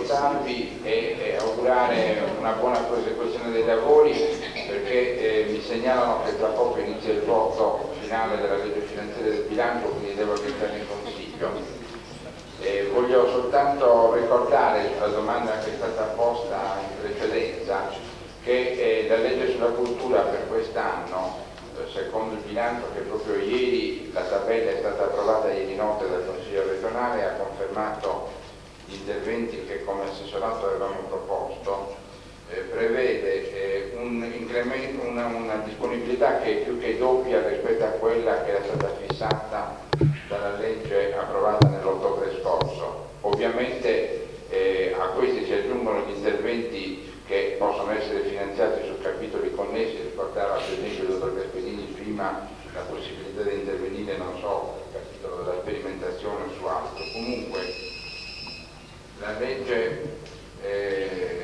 salutarvi e augurare una buona prosecuzione dei lavori, perché mi segnalano che tra poco inizia il voto finale della legge finanziaria del bilancio, quindi devo entrare in Consiglio. Voglio soltanto ricordare, sulla domanda che è stata posta in precedenza, che la legge sulla cultura per quest'anno, secondo il bilancio che proprio ieri la tabella è stata approvata ieri notte dal Consiglio regionale, ha confermato gli interventi che come assessorato avevamo proposto, prevede un incremento, una disponibilità che è più che doppia rispetto a quella che era stata fissata dalla legge approvata nell'ottobre scorso. Ovviamente a questi si aggiungono gli interventi che possono essere finanziati su capitoli connessi. Ricordava per esempio il dottor Gasperini prima la possibilità di intervenire, non so, sul capitolo della sperimentazione o su altro. Comunque la legge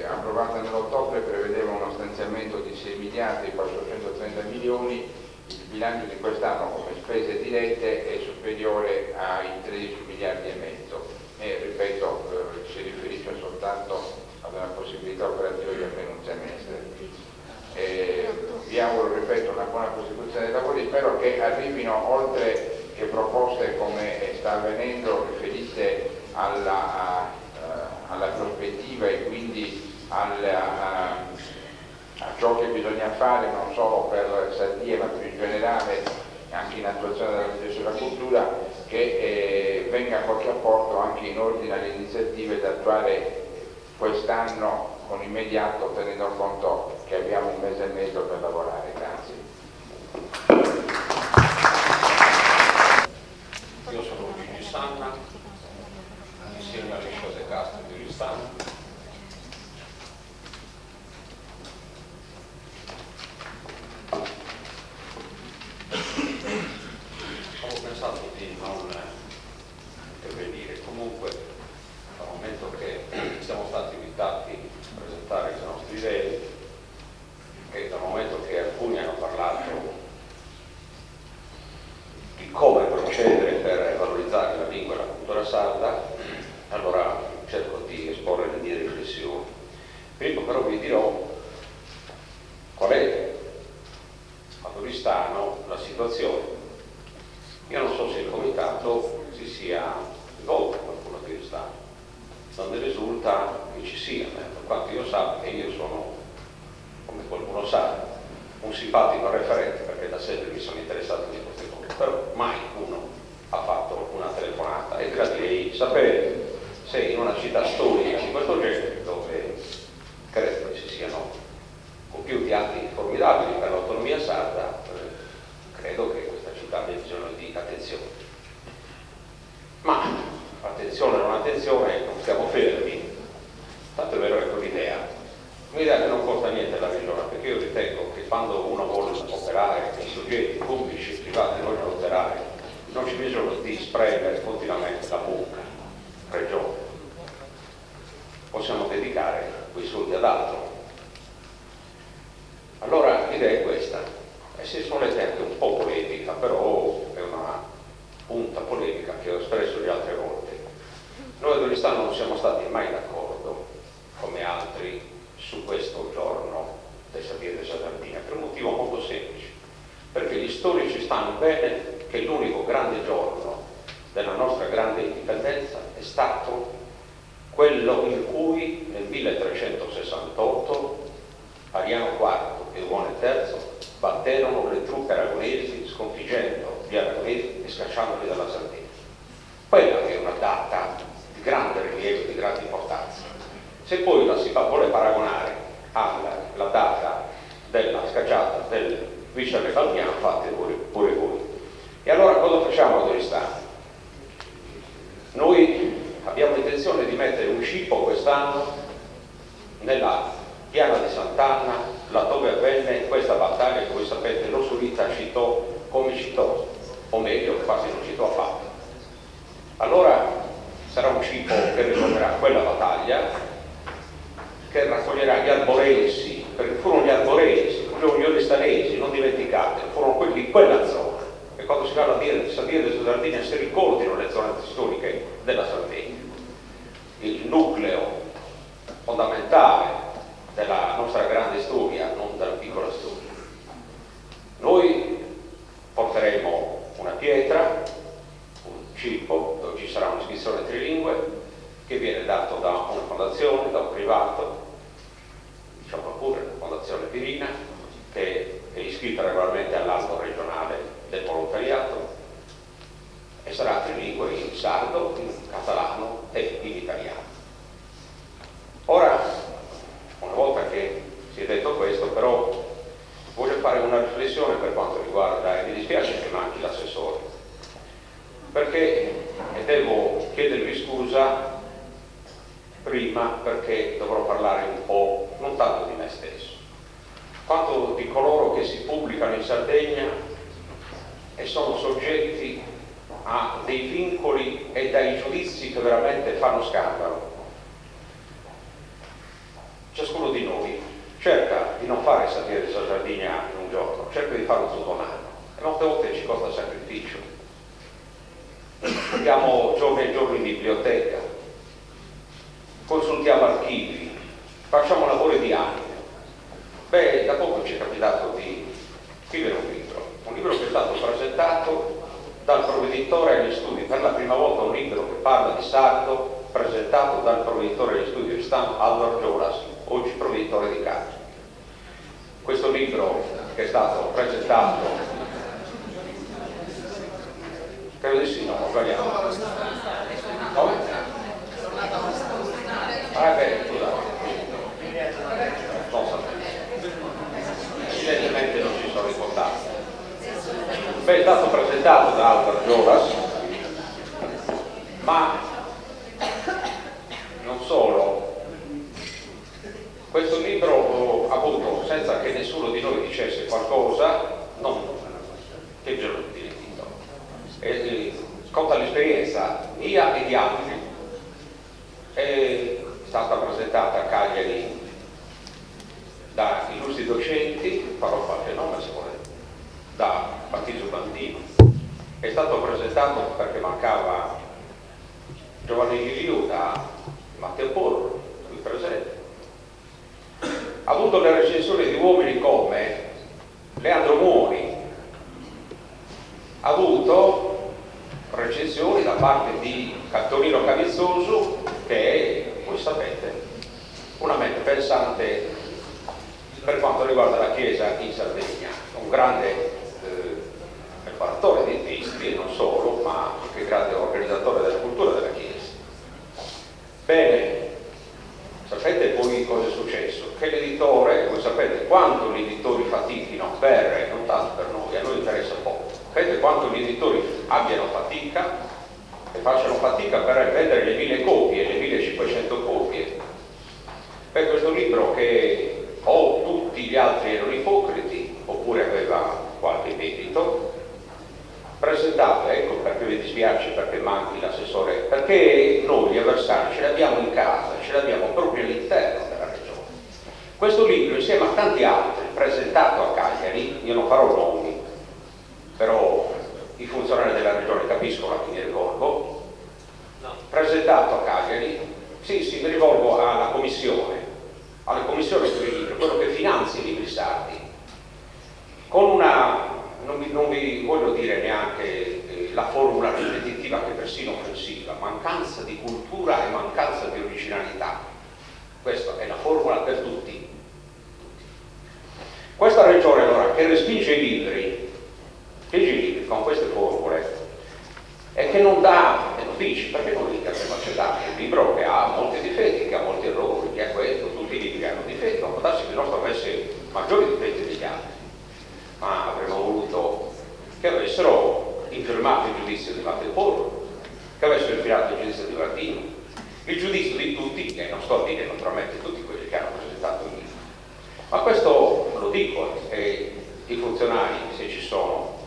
approvata nell'ottobre prevedeva uno stanziamento di 6 miliardi e 430 milioni, il bilancio di quest'anno come spese dirette è superiore ai 13 miliardi e mezzo e ripeto si riferisce soltanto ad una possibilità operativa di almeno un semestre. Vi auguro, ripeto, una buona prosecuzione dei lavori, spero che arrivino, oltre che proposte come sta avvenendo riferite alla prospettiva e quindi a ciò che bisogna fare non solo per Sardia ma più in generale anche in attuazione della legge sulla cultura, che venga qualche apporto anche in ordine alle iniziative da attuare quest'anno con immediato, tenendo conto che abbiamo un mese e mezzo per lavorare. Grazie. Io sono Luigi Sanna, insieme a Liscio De Castro di Ristano. Avevo pensato di non intervenire, comunque dal momento che siamo stati invitati a presentare le nostre idee e dal momento che alcuni hanno parlato di come procedere per valorizzare la lingua e la cultura sarda, allora cerco di esporre le mie riflessioni. Prima però vi dirò qual è ad Oristano la situazione. Io non so se il comitato si sia rivolto a qualcuno di Oristano, non mi risulta che ci sia, per quanto io sappia, io sono, come qualcuno sa, un simpatico referente perché da sempre mi sono interessato di queste cose, però mai uno ha fatto una telefonata e gradirei sapere se in una città storica di questo genere, dove credo che si siano compiuti atti formidabili per l'autonomia sarda, credo che questa città abbia bisogno di attenzione. Ma attenzione o non attenzione, non stiamo fermi, tanto è vero che un'idea che non porta niente alla regione, perché io ritengo che quando uno vuole operare nei soggetti pubblici e privati vogliono operare, non c'è bisogno di spremere continuamente la bocca regione, possiamo dedicare quei soldi ad altro. Allora l'idea è questa, e se volete anche un po' polemica, però è una punta polemica che ho espresso le altre volte. Noi ad Oristano non siamo stati mai d'accordo, come altri, su questo giorno del Sardia e della Sardegna, per un motivo molto semplice, perché gli storici stanno bene che l'unico grande giorno della nostra grande indipendenza è stato quello in cui nel 1368 Ariano IV e Uone III batterono le truppe aragonesi, sconfiggendo gli aragonesi e scacciandoli dalla Sardegna. Quella è una data di grande rilievo, di grande importanza. Se poi la si vuole paragonare alla data della scacciata del vice Falmiano, fate pure voi. E allora cosa facciamo ad Oristano? Noi abbiamo intenzione di mettere un cippo quest'anno nella piana di Sant'Anna, laddove avvenne questa battaglia che voi sapete l'Ossurita citò come citò, o meglio quasi non citò affatto. Allora sarà un cippo che ricorderà quella battaglia, che raccoglierà gli arboresi, perché furono gli arboresi, furono gli oristanesi, non dimenticate, furono quelli di quella zona. E quando si parla di Sardia e della Sardegna si ricordino le zone storiche della Sardegna. Il nucleo fondamentale della nostra grande storia, non della piccola storia. Noi porteremo una pietra, un cippo, dove ci sarà un'iscrizione trilingue, che viene dato da una fondazione, da un privato, diciamo pure la Fondazione Pirina, che è iscritta regolarmente all'albo regionale del volontariato, e sarà trilingue in sardo, in catalano e in italiano. Ora, una volta che si è detto questo, però voglio fare una riflessione per quanto riguarda, e mi dispiace che manchi l'assessore, perché devo chiedervi scusa prima, perché dovrò parlare un po', non tanto di me stesso, quanto di coloro che si pubblicano in Sardegna e sono soggetti a dei vincoli e dai giudizi che veramente fanno scandalo. Ciascuno di noi cerca di non fare Sapienza della Sardegna in un giorno, cerca di farlo tutto un anno, e molte volte ci costa sacrificio. Andiamo giorni e giorni in biblioteca, consultiamo archivi, facciamo lavori di anni. Beh, da poco ci è capitato di scrivere un libro che è stato presentato dal provveditore agli studi, per la prima volta un libro che parla di sardo, presentato dal provveditore agli studi di stampa Alvaro Giolas, oggi provveditore di Cagliari. Questo libro che è stato presentato, credo di sì, no, ho sbagliato. Come? Beh, scusate. Non so. Evidentemente non ci sono riportato. Beh, è stato presentato da Alvaro Giolas, ma non solo. Questo libro ha avuto, senza che nessuno di noi dicesse qualcosa, non che giorno di titolo, conta l'esperienza mia e di altri. È stata presentata a Cagliari da illustri docenti, farò qualche nome se volete, da Martino Bandino. È stato presentato perché mancava Giovanni Ghiliu da Matteo Porro, qui presente. Ha avuto le recensioni di uomini come Leandro Mori, ha avuto recensioni da parte di Cattonino Cavizzoso, che è, voi sapete, una mente pensante per quanto riguarda la Chiesa in Sardegna, un grande preparatore di testi e non solo, ma anche grande organizzatore della cultura della Chiesa. Bene, sapete poi cosa è successo? Che l'editore, voi sapete quanto gli editori fatichino per, non tanto per noi, a noi interessa poco, sapete quanto gli editori abbiano fatica e facciano fatica per vendere le 1000 copie, le 1500 copie. Per questo libro, che o tutti gli altri erano ipocriti oppure aveva qualche debito, presentato, ecco perché mi dispiace perché manchi l'assessore, perché noi gli avversari ce l'abbiamo in casa, ce l'abbiamo proprio all'interno della regione. Questo libro, insieme a tanti altri, presentato a Cagliari, io non farò nomi, però i funzionari della regione capiscono a chi mi rivolgo, presentato a Cagliari, sì, mi rivolgo alla commissione per i libri, quello che finanzia i libri sardi, con una, non vi voglio dire neanche la formula ripetitiva che è persino offensiva, mancanza di cultura e mancanza di originalità. Questa è la formula per tutti. Questa regione allora che respinge i libri con queste formule e che non dà, e lo dice, perché non dica che faccia dare un libro che ha molti difetti, che ha molti errori, che ha questo, tutti i libri hanno difetti, ma può darsi che il nostro avesse maggiori difetti degli altri, ma avremmo voluto che avessero infirmato il giudizio di Matteo Porro, che avessero infirmato il giudizio di Martino, il giudizio di tutti, e non sto a dire naturalmente tutti quelli che hanno presentato il libro. Ma questo lo dico, e i funzionari, se ci sono,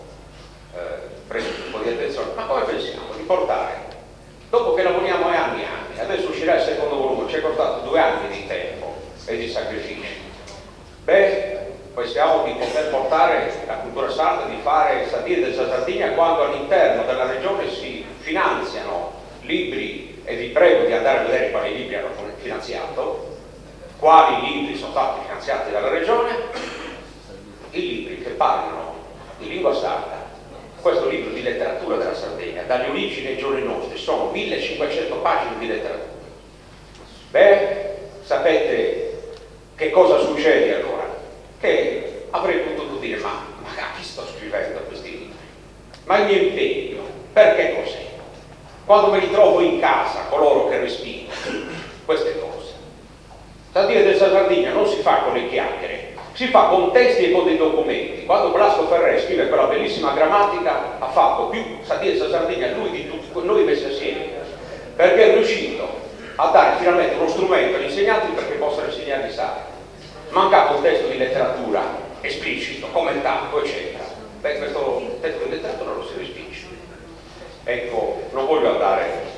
prendete un po' di attenzione, ma come pensiamo di portare, dopo che lavoriamo anni e anni, adesso uscirà il secondo volume, ci è costato 2 anni di tempo e di sacrifici, pensiamo di poter portare la cultura sarda, di fare Satire della Sardegna, quando all'interno della regione si finanziano libri, e vi prego di andare a vedere quali libri hanno finanziato, quali libri sono stati finanziati dalla Regione? I libri che parlano di lingua sarda. Questo libro di letteratura della Sardegna, dalle origini ai giorni nostri, sono 1500 pagine di letteratura. Beh, sapete che cosa succede allora? Che avrei potuto dire, ma a chi sto scrivendo questi libri? Ma il mio impegno, perché cos'è? Quando me li trovo in casa, coloro che respingono queste cose. Satira della Sardegna non si fa con le chiacchiere, si fa con testi e con dei documenti. Quando Blasco Ferré scrive quella bellissima grammatica, ha fatto più Satira della Sardegna lui di tutti noi messi assieme, perché è riuscito a dare finalmente uno strumento agli insegnanti perché possano insegnare i sardi. Mancava un testo di letteratura esplicito, commentato, eccetera. Beh, questo testo di letteratura non si respinge. Ecco, non voglio andare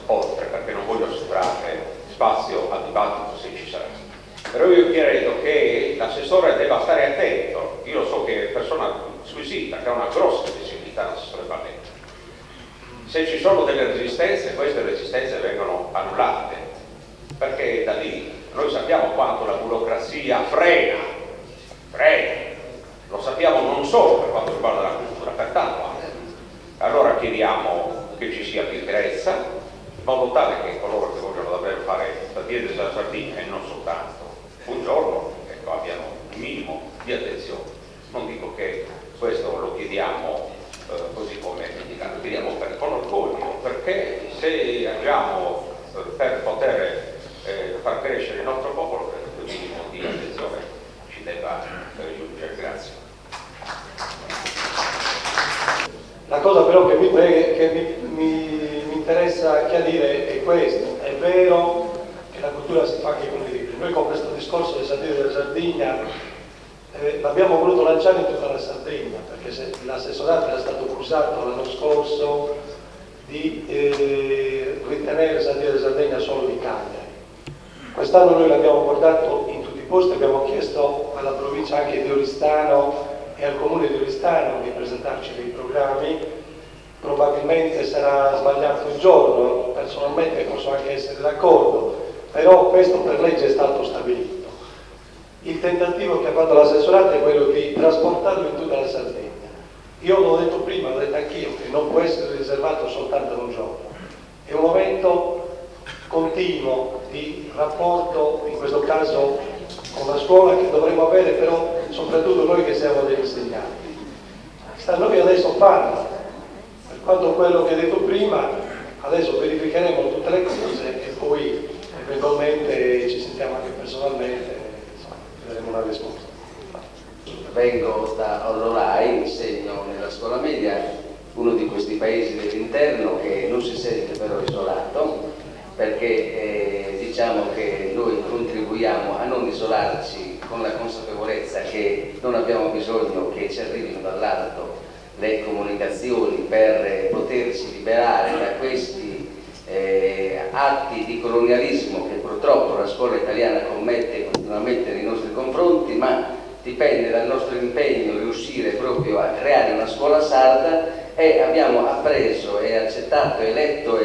oltre perché non voglio assicurare spazio al dibattito se ci sarà. Però io credo che l'assessore debba stare attento. Io lo so che è persona squisita, che ha una grossa sensibilità, l'assessore Balletti. Se ci sono delle resistenze, queste resistenze vengono annullate, perché da lì noi sappiamo quanto la burocrazia frena, lo sappiamo non solo per quanto riguarda la cultura, per tanto altro. Allora chiediamo che ci sia pigrizia, in modo tale che coloro che vogliono davvero fare Satira della Sardegna e non soltanto un giorno, ecco, abbiano un minimo di attenzione. Non dico che questo lo chiediamo così come indicato, lo chiediamo con orgoglio, perché se agiamo per poter far crescere il nostro popolo, credo che il minimo di attenzione ci debba giungere. Grazie. La cosa però che mi interessa chiarire è questo: è vero che la cultura si fa anche con i libri. Noi con questo discorso di Satira della Sardegna l'abbiamo voluto lanciare in tutta la Sardegna, perché se l'assessorato era stato accusato l'anno scorso di ritenere Satira della Sardegna solo di Cagliari. Quest'anno noi l'abbiamo portato in tutti i posti, abbiamo chiesto alla provincia anche di Oristano e al comune di Oristano di presentarci dei programmi. Probabilmente sarà sbagliato il giorno, personalmente posso anche essere d'accordo, però questo per legge è stato stabilito. Il tentativo che ha fatto l'assessorato è quello di trasportarlo in tutta la Sardegna. Io l'ho detto prima, l'ho detto anch'io, che non può essere riservato soltanto ad un giorno. È un momento continuo di rapporto, in questo caso con la scuola, che dovremmo avere, però soprattutto noi che siamo degli insegnanti. Sta a noi adesso farlo. Per quanto quello che ho detto prima, adesso verificheremo tutte le cose e poi eventualmente ci sentiamo anche personalmente, insomma, daremo una risposta. Vengo da Orlolai, insegno nella scuola media, uno di questi paesi dell'interno che non si sente però isolato, perché diciamo che noi contribuiamo a non isolarci con la consapevolezza che non abbiamo bisogno che ci arrivino dall'alto le comunicazioni per poterci liberare da questi atti di colonialismo che purtroppo la scuola italiana commette continuamente nei nostri confronti, ma dipende dal nostro impegno riuscire proprio a creare una scuola sarda, e abbiamo appreso e accettato e letto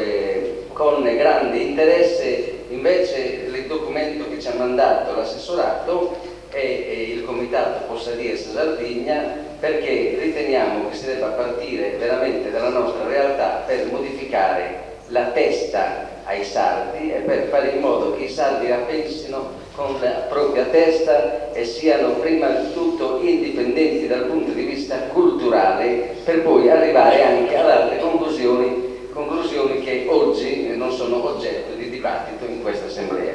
con grande interesse invece il documento che ci ha mandato l'assessorato e il comitato Possadie Sardegna, perché riteniamo che si debba partire veramente dalla nostra realtà per modificare la testa ai sardi e per fare in modo che i sardi la pensino con la propria testa e siano prima di tutto indipendenti dal punto di vista culturale, per poi arrivare anche ad altre conclusioni che oggi non sono oggetto di dibattito in questa assemblea.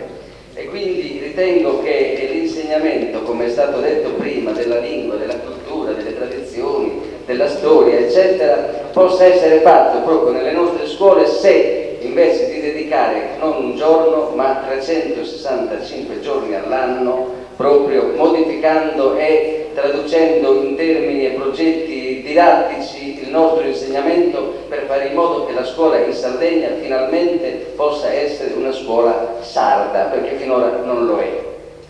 E quindi ritengo che l'insegnamento, come è stato detto prima, della lingua, della cultura, delle tradizioni, della storia, eccetera, possa essere fatto proprio nelle nostre scuole se invece di dedicare non un giorno ma 365 giorni all'anno, proprio modificando e traducendo in termini e progetti didattici il nostro insegnamento, per fare in modo che la scuola in Sardegna finalmente possa essere una scuola sarda, perché finora non lo è,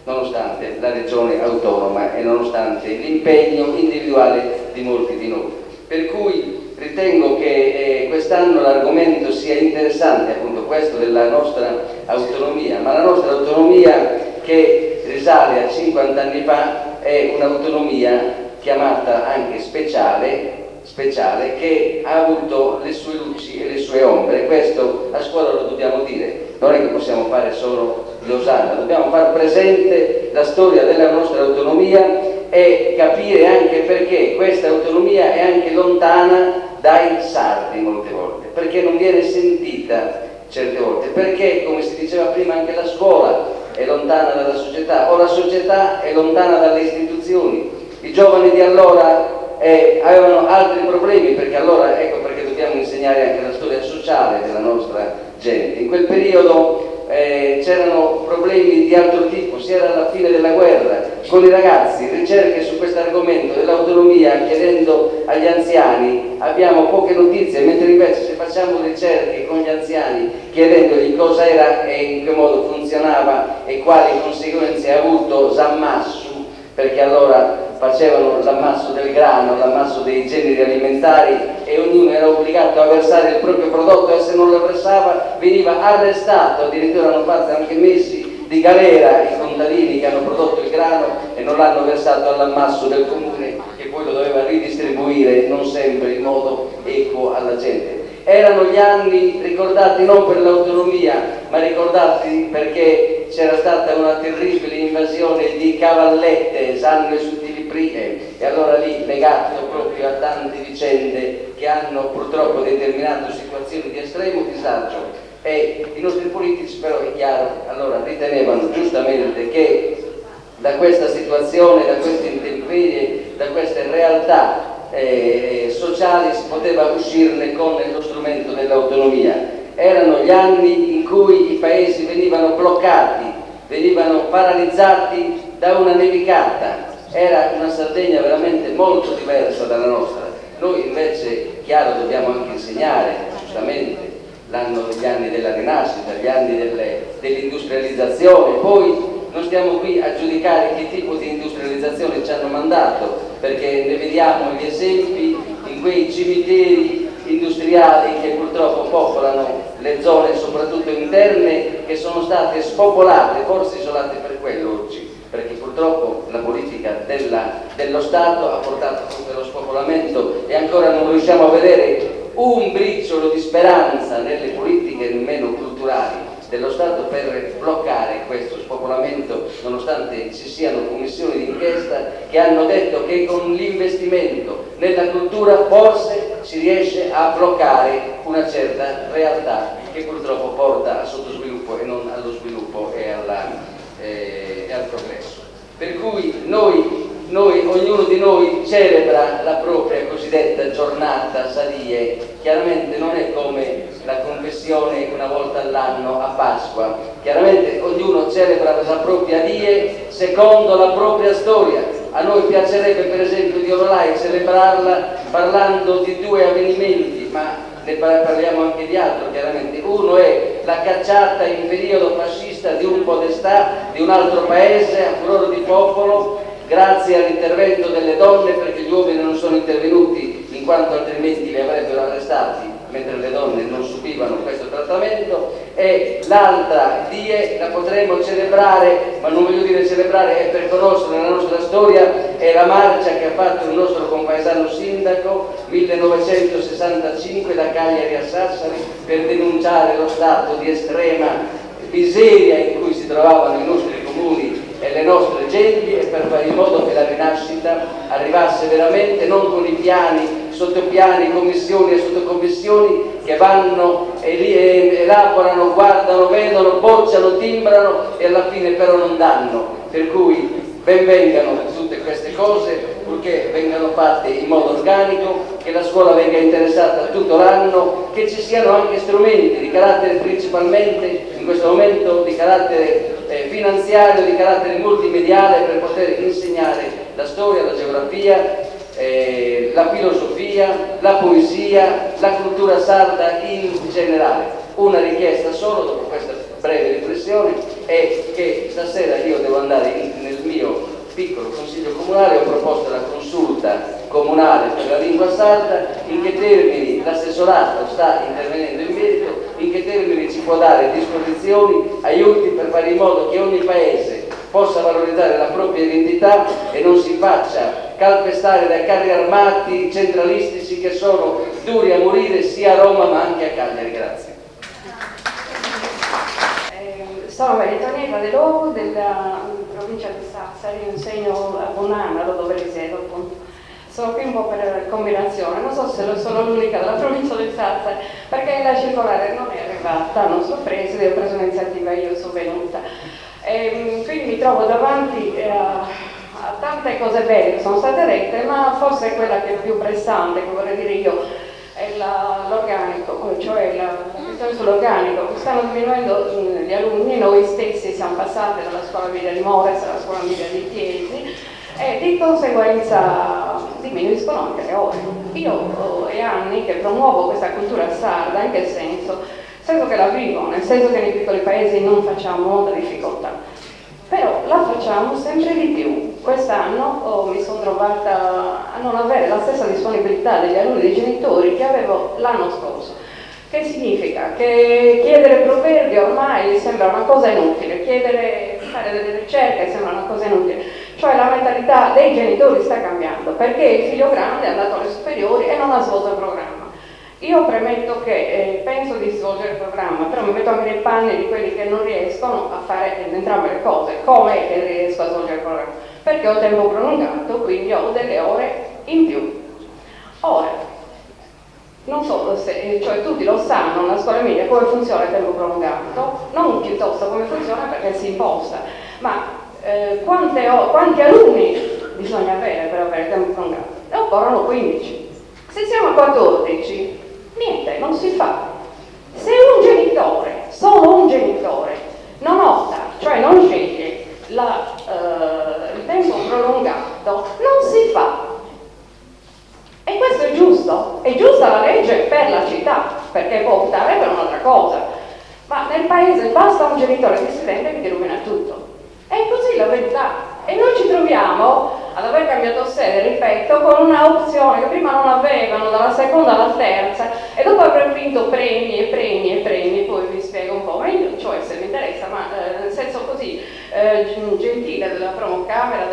nonostante la regione autonoma e nonostante l'impegno individuale di molti di noi. Per cui ritengo che quest'anno l'argomento sia interessante, appunto questo della nostra autonomia, ma la nostra autonomia, che risale a 50 anni fa, è un'autonomia chiamata anche speciale, che ha avuto le sue luci e le sue ombre. Questo a scuola lo dobbiamo dire, non è che possiamo fare solo l'osanna, dobbiamo far presente la storia della nostra autonomia e capire anche perché questa autonomia è anche lontana dai sardi molte volte, perché non viene sentita certe volte, perché, come si diceva prima, anche la scuola è lontana dalla società, o la società è lontana dalle istituzioni. I giovani di allora avevano altri problemi, perché allora, ecco perché dobbiamo insegnare anche la storia sociale della nostra gente. In quel periodo c'erano problemi di altro tipo, si era alla fine della guerra, con i ragazzi, ricerche su questo argomento dell'autonomia, chiedendo agli anziani, abbiamo poche notizie, mentre invece se facciamo ricerche con gli anziani, chiedendogli cosa era e in che modo funzionava e quali conseguenze ha avuto Sammassu, perché allora facevano l'ammasso del grano, l'ammasso dei generi alimentari e ognuno era obbligato a versare il proprio prodotto, e se non lo versava veniva arrestato, addirittura hanno fatto anche mesi di galera i contadini che hanno prodotto il grano e non l'hanno versato all'ammasso del comune, che poi lo doveva ridistribuire non sempre in modo equo alla gente. Erano gli anni ricordati non per l'autonomia, ma ricordati perché c'era stata una terribile invasione di cavallette, sangue suddivise, e allora lì, legato proprio a tante vicende che hanno purtroppo determinato situazioni di estremo disagio, e i nostri politici però, è chiaro, allora ritenevano giustamente che da questa situazione, da queste intemperie, da queste realtà sociali si poteva uscirne con lo strumento dell'autonomia. Erano gli anni in cui i paesi venivano bloccati, venivano paralizzati da una nevicata. Era una Sardegna veramente molto diversa dalla nostra. Noi invece, chiaro, dobbiamo anche insegnare, giustamente, gli anni della rinascita, gli anni dell'industrializzazione. Poi non stiamo qui a giudicare che tipo di industrializzazione ci hanno mandato, perché ne vediamo gli esempi in quei cimiteri industriali che purtroppo popolano le zone, soprattutto interne, che sono state spopolate, forse isolate per quello oggi, perché purtroppo la politica dello Stato ha portato proprio allo spopolamento, e ancora non riusciamo a vedere un briciolo di speranza nelle politiche nemmeno culturali dello Stato per bloccare questo spopolamento, nonostante ci siano commissioni d'inchiesta che hanno detto che con l'investimento nella cultura forse si riesce a bloccare una certa realtà che purtroppo porta al sottosviluppo e non allo sviluppo e al progresso. Per cui noi, ognuno di noi celebra la propria cosiddetta giornata Sadie. Chiaramente non è come la confessione una volta all'anno a Pasqua, chiaramente ognuno celebra la propria Die secondo la propria storia. A noi piacerebbe per esempio di Orolai celebrarla parlando di due avvenimenti, ma ne parliamo anche di altro chiaramente. Uno è la cacciata in periodo fascista di un podestà di un altro paese a furore di popolo, grazie all'intervento delle donne, perché gli uomini non sono intervenuti in quanto altrimenti li avrebbero arrestati, mentre le donne non subivano questo trattamento. E l'altra Die la potremo celebrare, ma non voglio dire celebrare, è per conoscere la nostra storia, è la marcia che ha fatto il nostro compaesano sindaco 1965 da Cagliari a Sassari per denunciare lo stato di estrema miseria in cui si trovavano i nostri comuni e le nostre genti, e per fare in modo che la rinascita arrivasse veramente non con i piani, sottopiani, commissioni e sottocommissioni che vanno e elaborano, guardano, vedono, bocciano, timbrano e alla fine però non danno. Per cui ben vengano tutte queste cose, purché vengano fatte in modo organico, che la scuola venga interessata tutto l'anno, che ci siano anche strumenti di carattere, principalmente in questo momento di carattere finanziario, di carattere multimediale, per poter insegnare la storia, la geografia, la filosofia, la poesia, la cultura sarda in generale. Una richiesta solo dopo questa breve riflessione è che stasera io devo andare nel mio piccolo consiglio comunale, ho proposto la consulta comunale per la lingua sarda, in che termini l'assessorato sta intervenendo in merito, in che termini ci può dare disposizioni, aiuti per fare in modo che ogni paese possa valorizzare la propria identità e non si faccia calpestare dai carri armati centralistici che sono duri a morire sia a Roma ma anche a Cagliari. Grazie. Sono Maritonietta De Logo della provincia di Sassari, insegno a Bonanaro dove risiedo appunto. Sono qui un po' per combinazione, non so se sono l'unica della provincia di Sassari, perché la circolare non è arrivata, non so preside, ho preso l'iniziativa, io sono venuta. Quindi mi trovo davanti a tante cose belle che sono state dette, ma forse quella che è più pressante, che vorrei dire io, è l'organico, cioè la questione sull'organico. Stanno diminuendo gli alunni, noi stessi siamo passati dalla scuola media di Mores alla scuola media di Chiesi e di conseguenza diminuiscono anche le ore. Io è anni che promuovo questa cultura sarda, in che senso? Nel senso che la vivo, nel senso che nei piccoli paesi non facciamo molta difficoltà, però la facciamo sempre di più. Quest'anno mi sono trovata a non avere la stessa disponibilità degli alunni e dei genitori che avevo l'anno scorso. Che significa? Che chiedere proverbi ormai sembra una cosa inutile, fare delle ricerche sembra una cosa inutile, cioè la mentalità dei genitori sta cambiando, perché il figlio grande è andato alle superiori e non ha svolto il programma. Io premetto che penso di svolgere il programma, però mi metto anche nei panni di quelli che non riescono a fare entrambe le cose. Com'è che riesco a svolgere il programma? Perché ho tempo prolungato, quindi ho delle ore in più. Ora, non so se, cioè tutti lo sanno, nella scuola media come funziona il tempo prolungato, non piuttosto come funziona perché si imposta, ma quanti alunni bisogna avere per avere il tempo prolungato? Ne occorrono 15. Se siamo a 14, niente, non si fa. Se un genitore, solo un genitore, non opta, cioè non sceglie il tempo prolungato, non si fa. E questo è giusto? È giusta la legge per la città, perché può optare per un'altra cosa. Ma nel paese basta un genitore che si vende e che rovina tutto. È così la verità. E noi ci troviamo ad aver cambiato sede, ripeto, con una opzione che prima non avevano, dalla seconda alla terza, e dopo aver vinto premi e premi e premi, poi vi spiego un po' meglio, cioè se mi interessa, ma nel senso così gentile della promocamera,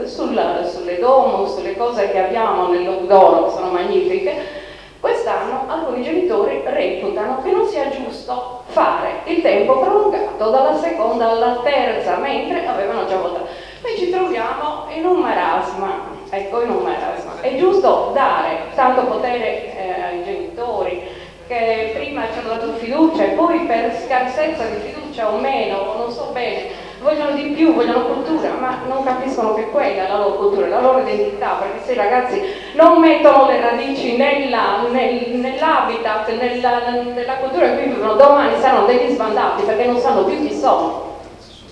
sulle domus, sulle cose che abbiamo nel lockdown, che sono magnifiche. Quest'anno alcuni genitori reputano che non sia giusto fare il tempo prolungato dalla seconda alla terza, mentre avevano già votato. Noi ci troviamo in un marasma, ecco, in un marasma. È giusto dare tanto potere ai genitori, che prima ci hanno dato fiducia e poi per scarsezza di fiducia o meno, non so bene, vogliono di più, vogliono cultura, ma non capiscono che quella è la loro cultura, la loro identità, perché se i ragazzi non mettono le radici nell'habitat, nella cultura in cui vivono, domani saranno degli sbandati perché non sanno più chi sono.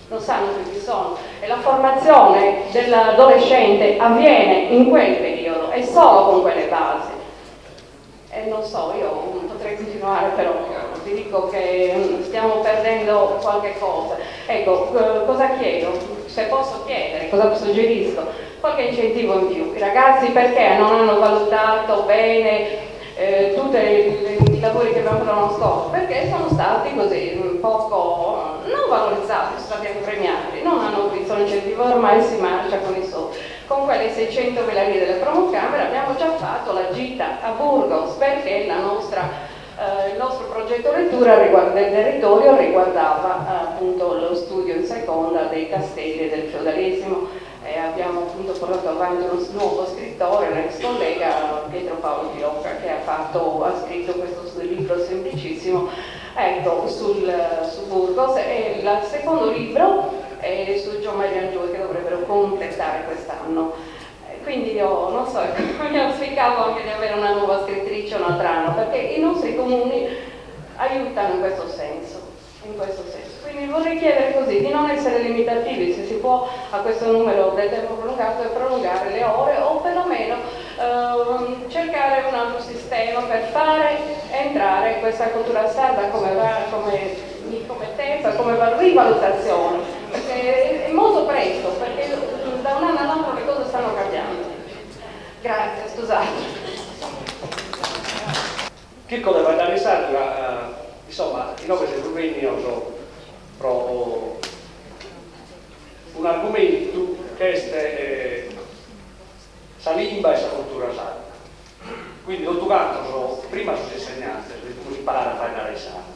Non sanno più chi sono. E la formazione dell'adolescente avviene in quel periodo e solo con quelle basi. E non so, io potrei continuare, però vi dico che stiamo perdendo qualche cosa. Ecco, cosa chiedo? Se posso chiedere, cosa suggerisco? Qualche incentivo in più. I ragazzi perché non hanno valutato bene tutti i lavori che abbiamo fatto l'anno scorso? Perché sono stati così un poco non valorizzati, sono stati anche premiati, non hanno visto l'incentivo, ormai si marcia con i soldi. Con quelle 600.000 lire delle promocamere abbiamo già fatto la gita a Burgos, perché il nostro progetto lettura del territorio riguardava appunto lo studio in seconda dei castelli del feudalesimo, e abbiamo appunto portato avanti un nuovo scrittore, un ex collega, Pietro Paolo Pilocca, che ha scritto questo libro semplicissimo, ecco, su Burgos, e il secondo libro è su John Marian Giù, che dovrebbero completare quest'anno. Quindi io non so, mi auspicavo anche di avere una nuova scrittrice un altro anno, perché i nostri comuni aiutano in questo senso. Quindi vorrei chiedere così, di non essere limitativi, se si può, a questo numero del tempo prolungato, e prolungare le ore, o perlomeno cercare un altro sistema per fare entrare questa cultura sarda come tempo e come rivalutazione, perché è molto presto, perché da un anno all'altro le cose stanno cambiando. Grazie, scusate. che cosa va a realizzare, insomma, in noi siamo pro un argomento che è sa lingua e sa cultura sana. Quindi tutto quanto prima sono insegnanti, dobbiamo imparare a fare una risata.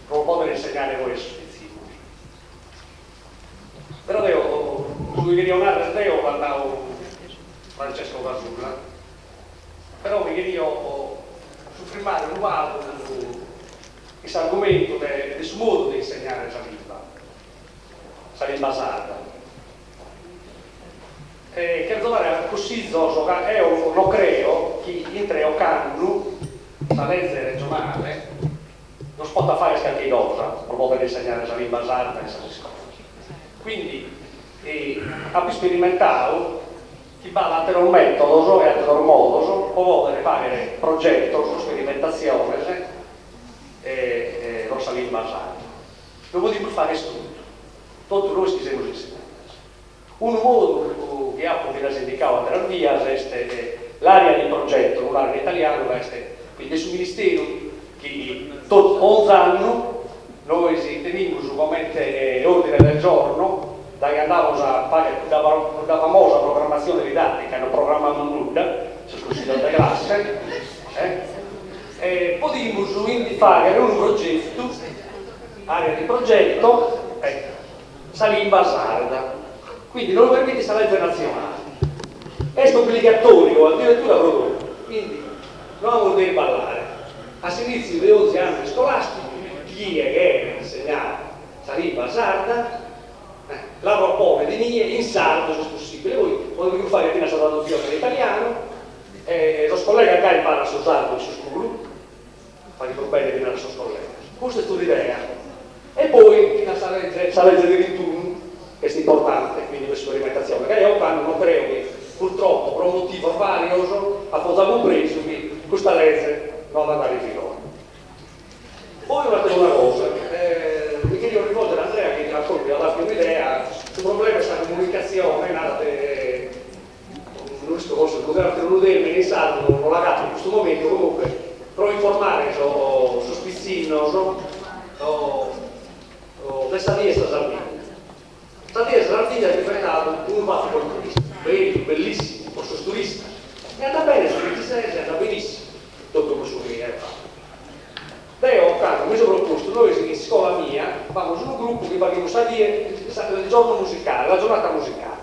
Non poter insegnare questo, però io, lui che Leonardo Deo parlavo Francesco Casulla, però mi chiedo soffrimare un altro questo argomento del modo di insegnare la lingua sarda. Che trovare così io non credo che in o cannu la legge regionale non si possa fare qualche cosa per poter insegnare la lingua sarda in queste scuole. Quindi abbiamo sperimentato che va altro un metodo e altro modo per poter fare progetti, sperimentazione e la lingua sarda. Non possiamo fare studio, tutti noi che siamo insegnanti. Un modo che ha appena indicato a via è l'area di progetto, l'area italiano, quindi su Ministero che ogni anno noi teniamo come ordine del giorno da che andavamo a fare la famosa programmazione didattica, non programmavamo nulla, sul consiglio della classe, potremmo fare un progetto, area di progetto, sa lingua sarda. Quindi non lo permette questa legge nazionale. È obbligatorio, addirittura prodotto. Quindi non devi ballare. A inizio di 11 anni scolastici, chi è che insegnato la lingua sarda, la propone di mie in sardo se possibile. Voi potete fare appena la traduzione in italiano, lo collega che impara a sardo in scuola, fate bene di la sua collega. Questa è tutta l'idea. E poi questa legge di ritorno, questo è importante, quindi questa sperimentazione, che io non credo che purtroppo per un motivo varioso abbiamo compreso che questa legge non andrà in vigore. Poi una cosa, mi chiedo rivolgere a Andrea che ha dato un'idea, il problema è la comunicazione, non riesco forse il governo dell'UDEM in salvo, non l'ha dato in questo momento, comunque provo a informare su Spizzino, questa diestra Sardegna. Sardegna è diventato un fatto turista, bellissimo, posto turista. E andava bene sul 26, andava benissimo, tutto questo che è fatto. Mi sono proposto, noi in scuola mia, facciamo un gruppo che facciamo il giorno musicale, la giornata musicale.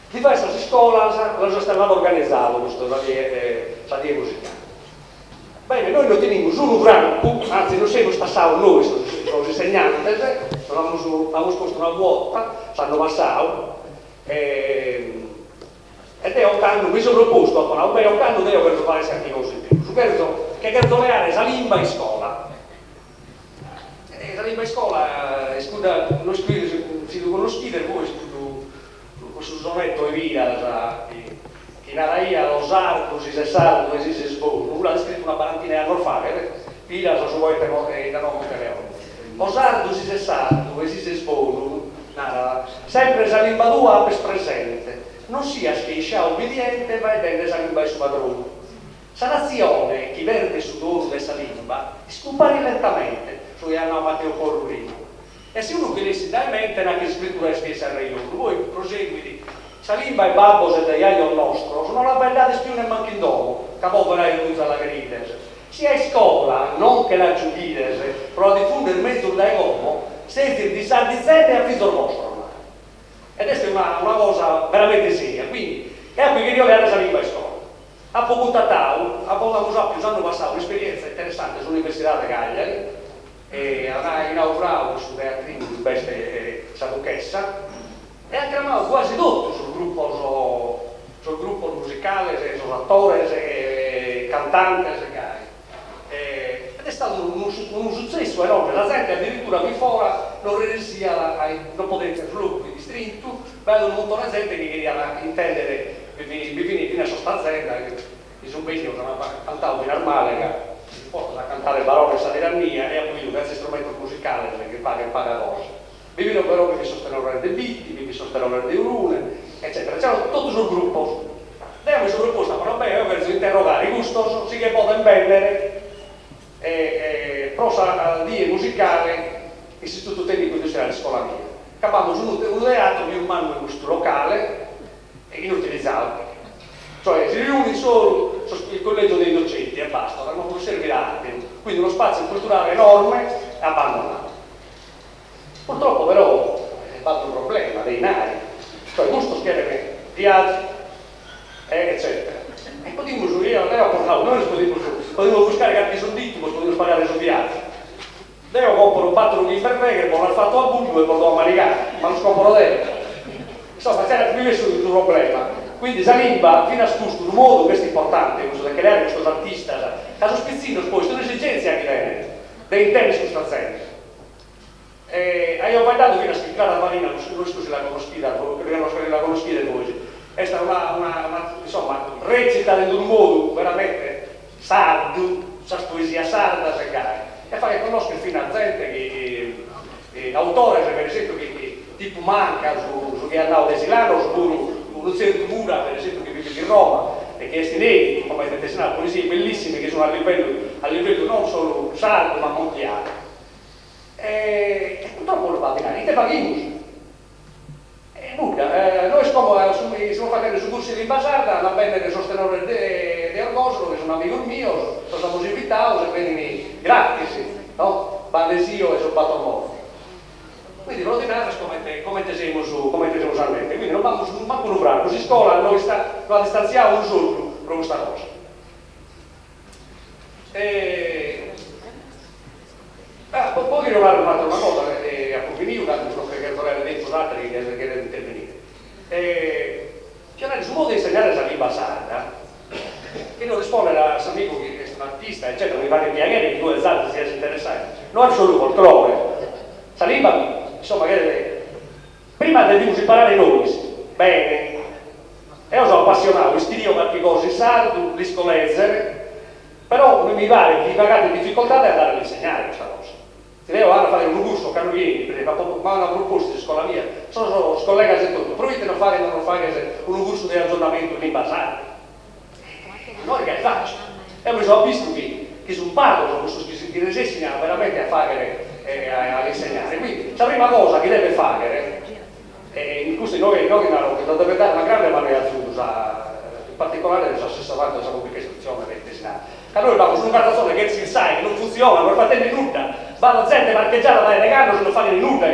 Di questa scuola la stiamo organizzando questo Sadia musicale. Bene, noi lo teniamo su un branco, anzi non siamo passati noi, sono insegnanti, abbiamo posto una vuota, stanno passando, ed è un canno, mi sono proposto, un canno devo per fare anche cose in più, che cartoleare la lingua in scuola. La lingua in scuola, non si devono scrivere, poi questo sonetto e via, in Araia, lo sardo, si se sardo, si se sbono, non l'ha scritto una barantina di anno fa, pila su voi da nome che lo sardo, si se sardo, si se sbono, sempre la lingua tua per presente, non sia schiaccia obbediente, ma intende la lingua su padrone. La nazione che verde su dono questa lingua scompare lentamente, su Ianno Matteo Corrurino. E se uno che legge da mente, anche scrittura è stessa al Reione, voi proseguiti. La lingua è babbo se dai aglio nostro, non la bellate più nemmeno in domo, che povera è l'usa la grides. Sia in scuola, non che la giudides, però a diffondere mezzo dell'uomo, senti di sardizete e a fiso vostro. Ed questa è una cosa veramente seria, quindi è qui che io le la lingua in scuola. A poco contattato, abbiamo usato passato un'esperienza interessante sull'Università di Cagliari, e ha inaugurato su teatrino di questa duchessa, e ha chiamato quasi tutto sul gruppo musicale, sul attore, cantante, ed è stato un successo enorme. La gente addirittura qui fuori non poteva sviluppo di distretto, vedo un montone di gente che queria intendere fino a questa azienda, i subbini che hanno cantato in Armalega, si porta a cantare barone sa tirannia e appunto questo strumento musicale che paga cosa. Vivono però che sostengono dei bitti, che sostengono dei urune, eccetera. C'erano tutto sul gruppo. Lei mi sono proposto, ma vabbè, io penso interrogare i gustosi, sì che possono vendere prosa die musicale, Istituto Tecnico Industriale Scuola Mia. Abbiamo un teatro di un manuale locale inutilizzato, cioè si riúne solo il collegio dei docenti e basta, non servirà, quindi uno spazio culturale enorme e abbandonato. Purtroppo però è fatto un problema dei nari, cioè questo schiere viaggi, eccetera. E potremmo usare, potremmo buscare qualche soldito, potremmo pagare su viaggi. Devo compro un pattro di infermiere che poi fatto a buio e porto a manicare, ma non scompro dentro. Insomma, c'era più nessun problema. Quindi Salimba, fino a questo modo, questo è importante, questo da creare questo artista, caso spizzino, poi sono esigenze anche bene, dei temi sostanziali. E io ho guardato fino a scrivere la Marina, non scusi la conoscita voi. È stata una insomma, recita in un modo veramente sardo, sa poesia sarda, se cade. E fa che conosco fino a gente che autore, per esempio, che tipo manca su che è andato da Silano, su Luciano Mura, per esempio, che vive in Roma, e che è stineti, come avete sentito, poesie bellissime che sono a livello non solo sardo ma mondiale. E purtroppo lo va a dire, te paghiamo. Noi siamo fatti su corsi di Basarda, la bene del sostenore di Argosolo, che sono un amico mio, sono stato invitato e vengono gratis, no? Bandesio e sul Batomorfo. Quindi l'ordinario è come siamo usualmente, quindi non manco un brano, così scuola noi distanziamo un giorno per questa cosa. Poi dire un'altra cosa, appunto io, che vorrei detto altri che devono intervenire. C'era il modo di insegnare la lingua sarda, che non risponde a questo amico che è un artista, eccetera, mi pare piacere che due sardi siano interessati. Non solo folklore. La lingua, insomma, che prima dobbiamo imparare noi, bene. E io sono appassionato, studio qualche cosa in sardo, li scolezzere, però non mi pare che vi pagate difficoltà di andare a insegnare questa cosa. Se devo andare a fare un corso che hanno ieri, ma una proposta di scuola mia, sono scollegati e tutto, provate a non fare un corso di aggiornamento in basale. Noi che faccio? E mi sono visto che sono pago, che necessitano veramente a fare, a insegnare. Quindi la prima cosa che deve fare, in questo noi deve dare una grande mano al Sud, in particolare nella stessa parte della pubblica istruzione del destinale. Allora abbiamo su una cartazzone che si sa che non funziona, non fate nulla, va la gente parcheggiata dai regalo, non fanno nulla.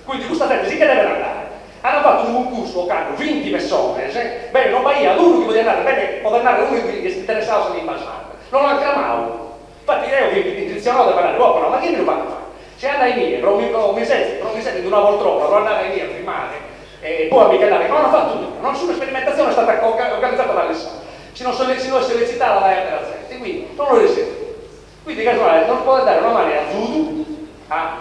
Quindi questa gente sì che deve andare. Hanno fatto un concorso che hanno 20 persone, bene, non vai l'unico che poteva andare, bene, poteva andare l'unico che si interessava di passare. Non l'hanno chiamato. Infatti io che mi intenzionavo di parlare, no, ma chi me lo fanno fare? Se andai via, però mi senti di una poltrona, però andare via a firmare, e poi a mica andare, non hanno fatto nulla, nessuna sperimentazione è stata organizzata dall'Alessandro. Se non si recitava vai a terra gente, quindi non lo risente. Quindi casuale non può dare una mano a Zudu a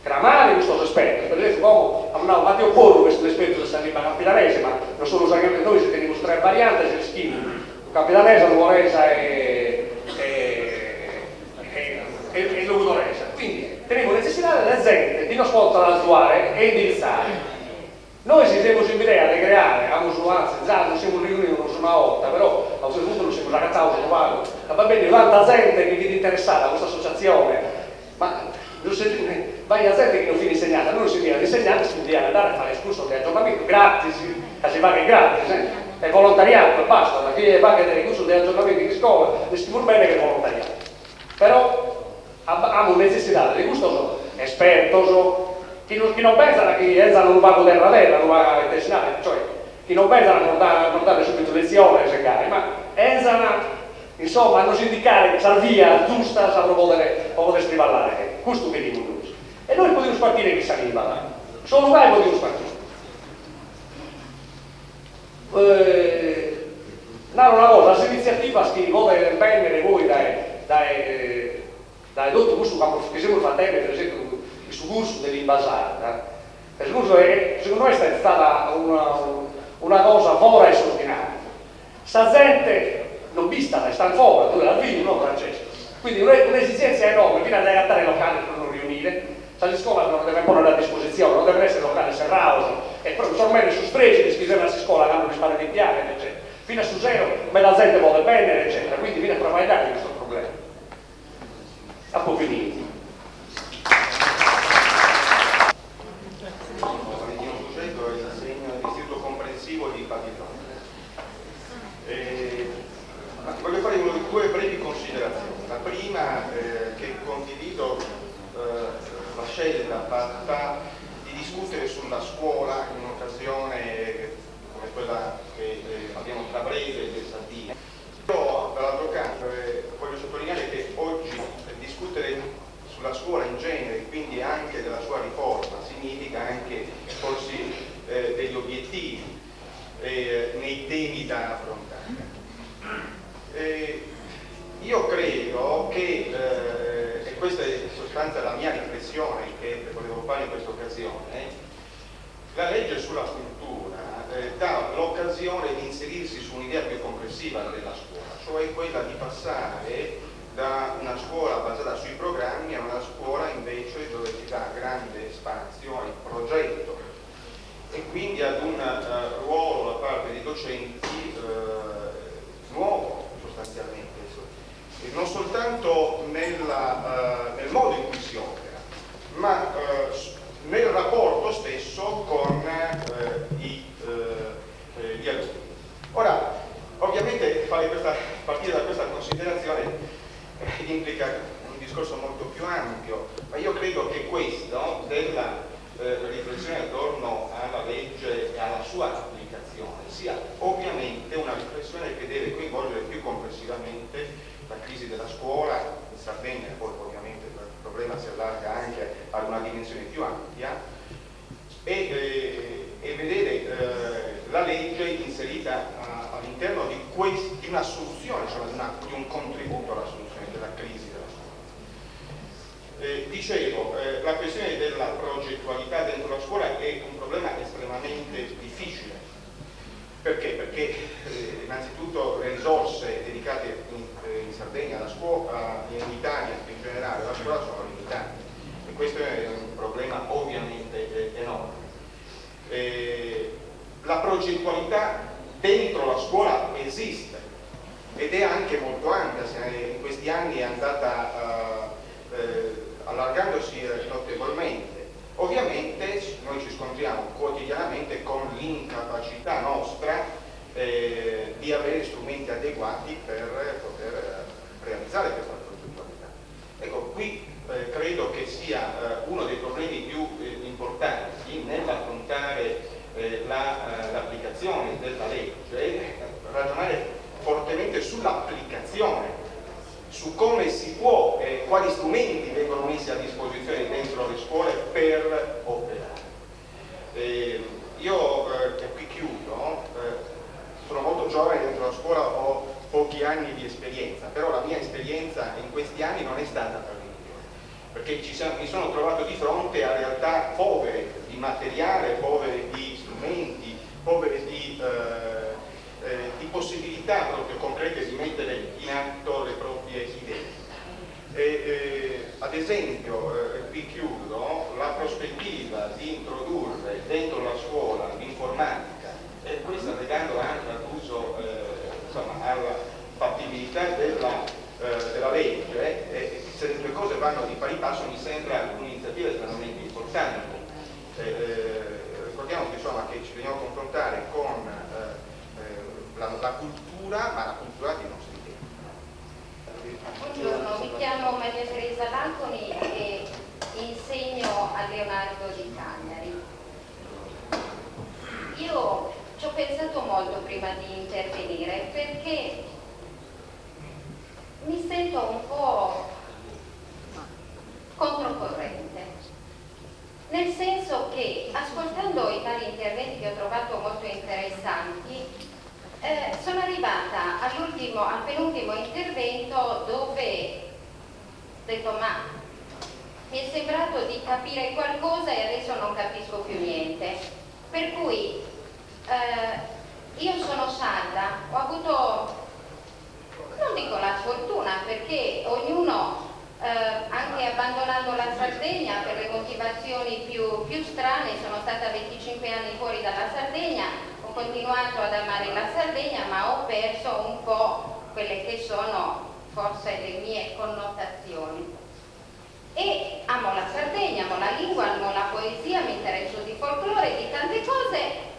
cramare questo aspetto. Per esempio, come Matteo Porro, questo aspetto della lingua capitanese, ma non solo noi se teniamo tre varianti, se le schifo, capitanese, nuoresa e logudoresa. Quindi teniamo necessità della gente di non svoltare l'attuare e indirizzare. Noi ci siamo in idea di creare, già non siamo riuniti una volta, però a un certo punto non siamo ragazzati, va bene, tanta gente che viene interessata a questa associazione, ma vai a gente che non viene insegnata, noi si viene ad insegnare, si deve andare a fare il corso di aggiornamento gratis, che si paga gratis, è volontariato, basta, ma chi paga del corso di aggiornamento di scuola, ne si pur bene che è volontariato. Però abbiamo necessità di questo esperto, chi non pensa che non va a terra, non va a destinare, cioè chi non pensa a portare subito lezione, ma pensano, insomma, a non indicare la via giusta per poter strivallare. Questo che dico noi. E noi possiamo partire che saliva là. Solo noi possiamo partire. Una cosa, l'iniziativa che vuole prendere voi dai tutto questo che siamo fatti, per esempio, questo corso dell'Imbasarda, secondo noi è stata una cosa fuori e straordinaria. Sta gente non vista, sta fuori, dove la vivo, no Francesco? Quindi un'esigenza enorme, fino ad adattare i locali per non riunire, la scuola non deve porre a disposizione, non devono essere locali serrati, e solamente su spreci di scrivere a scuola che hanno risparmio di piani, eccetera. Fino a su zero, ma la gente vuole bene, eccetera. Quindi viene a provvedere questo problema. A poco finito. Io un progetto è l'Istituto Comprensivo di Babilonia. Voglio fare due brevi considerazioni. La prima, che condivido la scelta fatta di discutere sulla scuola in un'occasione come quella che abbiamo intrapreso del Sardegna. Però, dall'altro canto, voglio sottolineare che oggi discutere sulla scuola in genere, quindi anche della sua riforma, significa anche porsi degli obiettivi nei temi da affrontare. Io credo che, e questa è in sostanza la mia riflessione che volevo fare in questa occasione, la legge sulla cultura dà l'occasione di inserirsi su un'idea più complessiva della scuola, cioè quella di passare da una scuola basata sui programmi a una scuola invece dove si dà grande spazio al progetto e quindi ad un ruolo da parte dei docenti nuovo sostanzialmente, non soltanto nel modo in cui si opera, ma nel rapporto stesso con gli alunni. Ora, ovviamente partire da questa considerazione implica un discorso molto più ampio, ma io credo che questo della riflessione attorno alla legge e alla sua applicazione sia ovviamente una riflessione che deve coinvolgere più complessivamente la crisi della scuola in Sardegna, e poi ovviamente il problema si allarga anche ad una dimensione più ampia, e vedere la legge inserita all'interno di una soluzione, cioè di un contributo alla soluzione della crisi della scuola. Dicevo, la questione della progettualità dentro la scuola è un problema estremamente difficile. Perché? Perché innanzitutto le risorse dedicate in Sardegna alla scuola, in Italia in generale, alla scuola sono limitate e questo è un problema ovviamente enorme. La progettualità dentro la scuola esiste ed è anche molto ampia, in questi anni è andata allargandosi notevolmente. Ovviamente noi ci scontriamo quotidianamente con l'incapacità nostra di avere strumenti adeguati per poter realizzare questa progettualità. Ecco, qui credo che sia uno dei problemi più importanti nell'affrontare l'applicazione della legge, ragionare fortemente sull'applicazione, su come si può e quali strumenti vengono messi a disposizione dentro le scuole per operare. Io qui chiudo, sono molto giovane dentro la scuola, ho pochi anni di esperienza, però la mia esperienza in questi anni non è stata particolare, perché mi sono trovato di fronte a realtà povere di materiale, povere di strumenti, povere di possibilità proprio concrete di mettere in atto le proprie idee. Ad esempio, qui chiudo, la prospettiva di introdurre dentro la scuola l'informatica, e questa legando anche all'uso, alla fattibilità della legge, se le due cose vanno di pari passo mi sembra un'iniziativa estremamente importante. Ricordiamo che ci dobbiamo confrontare con la cultura, ma la cultura dei nostri tempi. Buongiorno, mi chiamo Maria Teresa Laconi e insegno a Leonardo di Cagliari. Io ci ho pensato molto prima di intervenire perché mi sento un po' controcorrente, nel senso che ascoltando i tali interventi che ho trovato molto interessanti, sono arrivata al penultimo intervento dove ho detto ma mi è sembrato di capire qualcosa e adesso non capisco più niente, per cui io sono sarda, ho avuto, non dico la sfortuna, perché ognuno anche abbandonando la Sardegna per le motivazioni più strane, sono stata 25 anni fuori dalla Sardegna, ho continuato ad amare la Sardegna, ma ho perso un po' quelle che sono forse le mie connotazioni. e amo la Sardegna, amo la lingua, amo la poesia, mi interesso di folklore, di tante cose,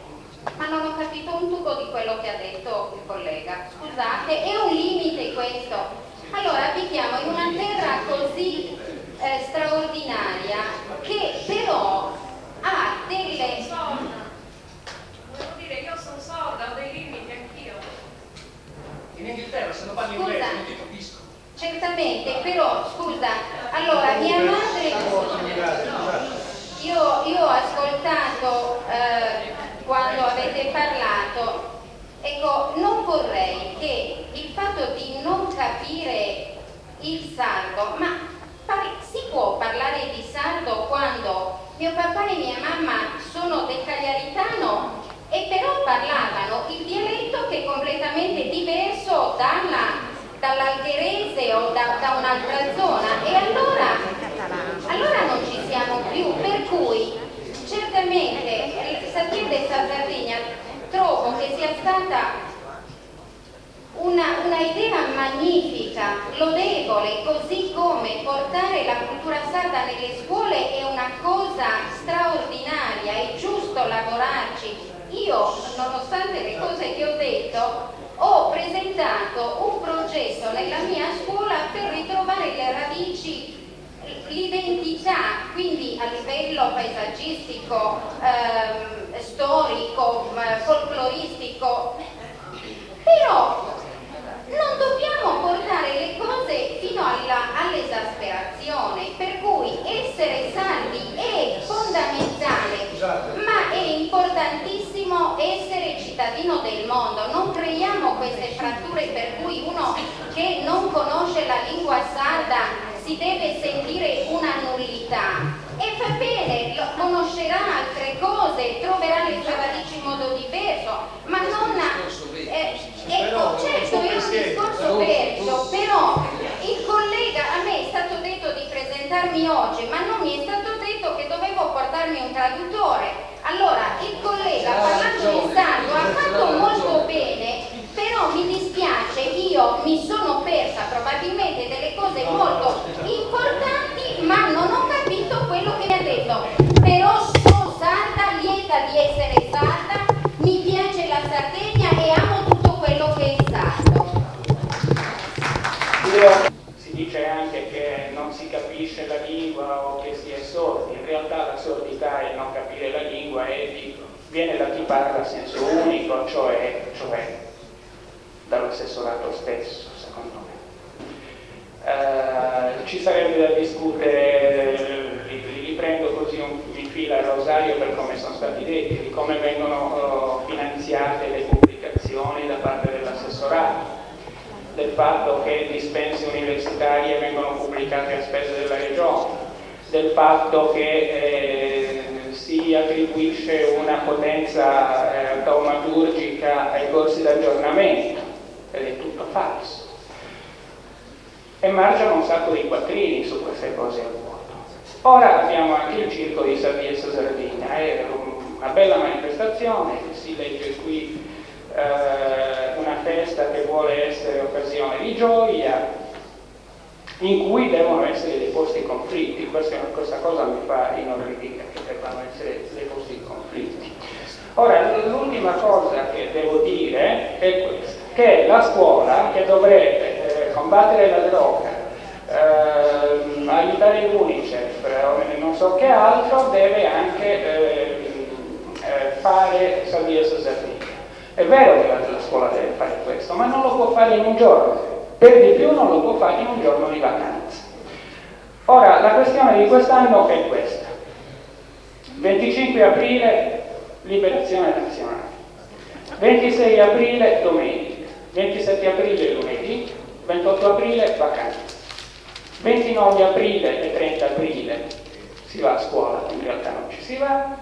ma non ho capito un tubo di quello che ha detto il collega. Scusate, è un limite questo. Allora vi chiamo in una terra così straordinaria che però ha delle... Volevo dire, io sono sorda, ho dei limiti anch'io. In Inghilterra se non parli inglese non ti capisco. Certamente, però scusa, allora mia madre... Io ho ascoltato quando avete parlato, ecco, non vorrei che il fatto di non capire il sardo, ma si può parlare di sardo quando mio papà e mia mamma sono del Cagliaritano e però parlavano il dialetto che è completamente diverso dall'algherese o da un'altra zona, e allora non ci siamo più, per cui certamente Sapienza Sardegna trovo che sia stata una idea magnifica, lodevole, così come portare la cultura sarda nelle scuole è una cosa straordinaria, è giusto lavorarci. Io, nonostante le cose che ho detto, ho presentato un progetto nella mia scuola per ritrovare le radici, l'identità, quindi a livello paesaggistico, storico, folcloristico, però non dobbiamo portare le cose fino all'esasperazione, per cui essere sardi è fondamentale, ma è importantissimo essere cittadino del mondo. Non creiamo queste fratture per cui uno che non conosce la lingua sarda si deve sentire una nullità, e va bene, conoscerà altre cose, troverà le sue radici in modo diverso, ma non... ecco, certo, è un discorso aperto, però il collega, a me è stato detto di presentarmi oggi, ma non mi è stato detto che dovevo portarmi un traduttore. Allora, il collega parlando in sardo ha fatto molto bene, però mi dispiace, io mi sono persa probabilmente delle cose molto importanti, ma non ho capito quello che mi ha detto. Però sono sarda, lieta di essere sarda, mi piace la Sardegna e amo tutto quello che è sardo. Si dice anche che non si capisce la lingua o che si è sordi. In realtà la sordità e non capire la lingua viene da chi parla a senso unico, cioè dall'assessorato stesso, secondo me. Ci sarebbe da discutere, li prendo così in fila a rosario per come sono stati detti, di come vengono finanziate le pubblicazioni da parte dell'assessorato, del fatto che dispense universitarie vengono pubblicate a spese della regione, del fatto che si attribuisce una potenza taumaturgica ai corsi d'aggiornamento, ed è tutto falso. E marciano un sacco di quattrini su queste cose al vuoto. Ora abbiamo anche il circo di Sapienza Sardegna, è una bella manifestazione, si legge qui una festa che vuole essere occasione di gioia, in cui devono essere dei posti conflitti. Questa cosa mi fa inorridire, che debbano essere dei posti conflitti. Ora, l'ultima cosa che devo dire è questa, che la scuola, che dovrebbe combattere la droga, aiutare l'UNICEF, non so che altro, deve anche fare Sapienza Sardegna. È vero che la scuola deve fare questo, ma non lo può fare in un giorno, per di più non lo può fare in un giorno di vacanza. Ora, la questione di quest'anno è questa: 25 aprile, liberazione nazionale, 26 aprile, domenica, 27 aprile, lunedì, 28 aprile, vacanza, 29 aprile e 30 aprile si va a scuola, in realtà non ci si va,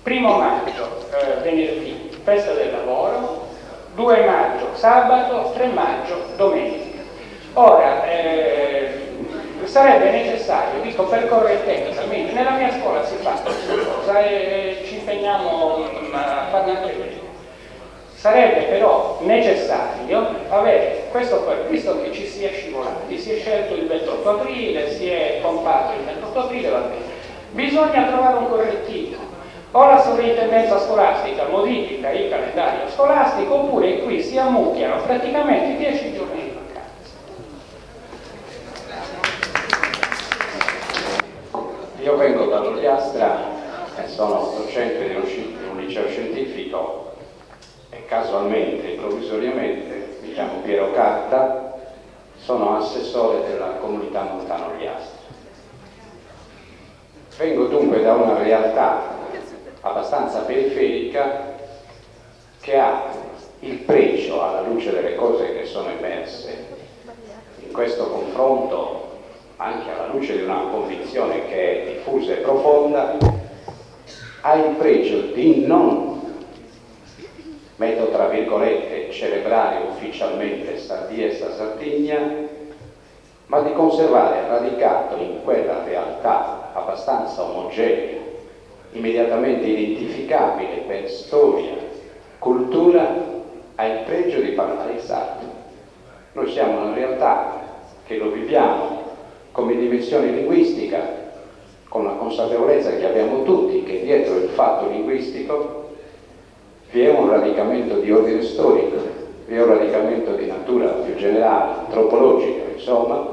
1 maggio, venerdì, festa del lavoro, 2 maggio, sabato, 3 maggio, domenica. Ora, sarebbe necessario, dico per correttezza, nella mia scuola si fa questa cosa e ci impegniamo a farla anche bene. Sarebbe però necessario avere questo visto che ci si è scivolati, si è scelto il 28 aprile, si è comparso il 28 aprile, va bene. Bisogna trovare un correttivo. O la sovrintendenza scolastica modifica il calendario scolastico, oppure qui si ammucchiano praticamente 10 giorni di vacanza. Io vengo dall'Ogliastra e sono docente di un liceo scientifico e casualmente, provvisoriamente, mi chiamo Piero Carta, sono assessore della comunità montana Ogliastra. Vengo dunque da una realtà abbastanza periferica che ha il pregio, alla luce delle cose che sono emerse in questo confronto, anche alla luce di una convinzione che è diffusa e profonda, ha il pregio di non, metto tra virgolette, celebrare ufficialmente Sa Dies a Sardegna, ma di conservare radicato in quella realtà abbastanza omogenea, immediatamente identificabile per storia, cultura, ha il pregio di parlare sardo. Noi siamo una realtà che lo viviamo come dimensione linguistica, con la consapevolezza che abbiamo tutti che dietro il fatto linguistico vi è un radicamento di ordine storico, vi è un radicamento di natura più generale, antropologica, insomma,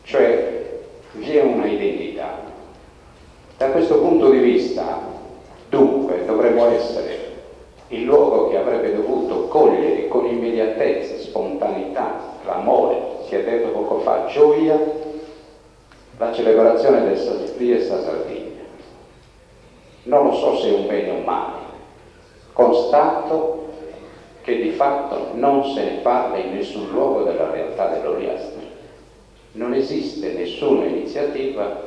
cioè vi è una identità. Da questo punto di vista, dunque, dovremmo essere il luogo che avrebbe dovuto cogliere con immediatezza, spontaneità, clamore, si è detto poco fa, gioia, la celebrazione del Sa Dies a Sardegna. Non lo so se è un bene o un male, constato che di fatto non se ne parla in nessun luogo della realtà dell'Ogliastra. Non esiste nessuna iniziativa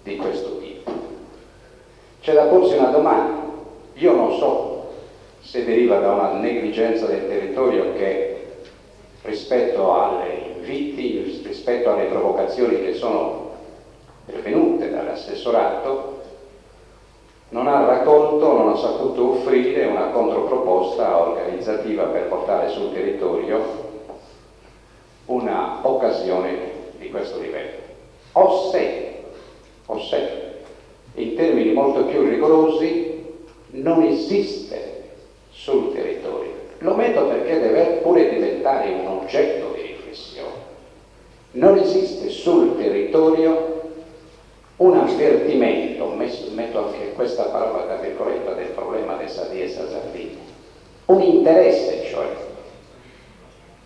di questo tipo. C'è da porsi una domanda. Io non so se deriva da una negligenza del territorio che rispetto agli inviti, rispetto alle provocazioni che sono pervenute dall'assessorato, non ha raccolto, non ha saputo offrire una controproposta organizzativa per portare sul territorio una occasione di questo livello. O se, in termini molto più rigorosi, non esiste sul territorio. Lo metto perché deve pure diventare un oggetto di riflessione. Non esiste sul territorio un avvertimento, metto anche questa parola tra virgolette, del problema del Sa Dies a Sardegna, un interesse, cioè.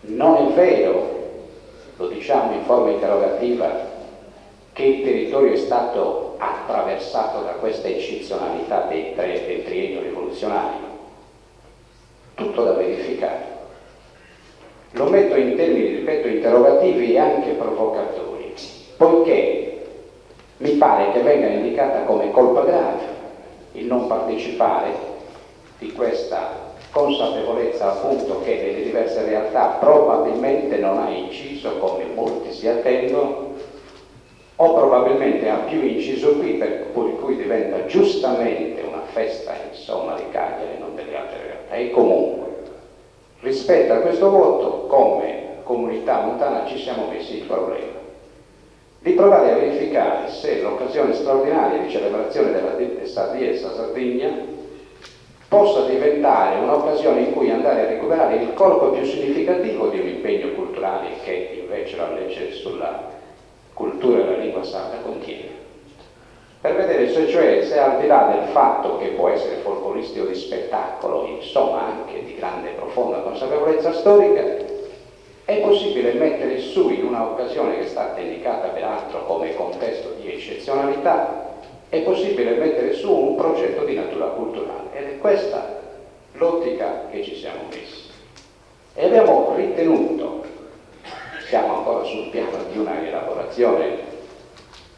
Non è vero, lo diciamo in forma interrogativa, che il territorio è stato attraversato da questa eccezionalità del triennio rivoluzionario. Tutto da verificare. Lo metto in termini, ripeto, interrogativi e anche provocatori, poiché mi pare che venga indicata come colpa grave il non partecipare di questa consapevolezza, appunto, che nelle diverse realtà probabilmente non ha inciso come molti si attendono, o probabilmente ha più inciso qui, per cui diventa giustamente una festa, insomma, di Cagliari, non delle altre realtà. E comunque, rispetto a questo voto, come comunità montana ci siamo messi il problema di provare a verificare se l'occasione straordinaria di celebrazione della Sa Dies a Sardegna possa diventare un'occasione in cui andare a recuperare il corpo più significativo di un impegno culturale che invece la legge sulla cultura e la lingua sarda contiene, per vedere se al di là del fatto che può essere folcloristico di spettacolo, insomma anche di grande e profonda consapevolezza storica, è possibile mettere su, in un'occasione che è stata indicata peraltro come contesto di eccezionalità, è possibile mettere su un progetto di natura culturale, ed è questa l'ottica che ci siamo messi. E abbiamo ritenuto, siamo ancora sul piano di una elaborazione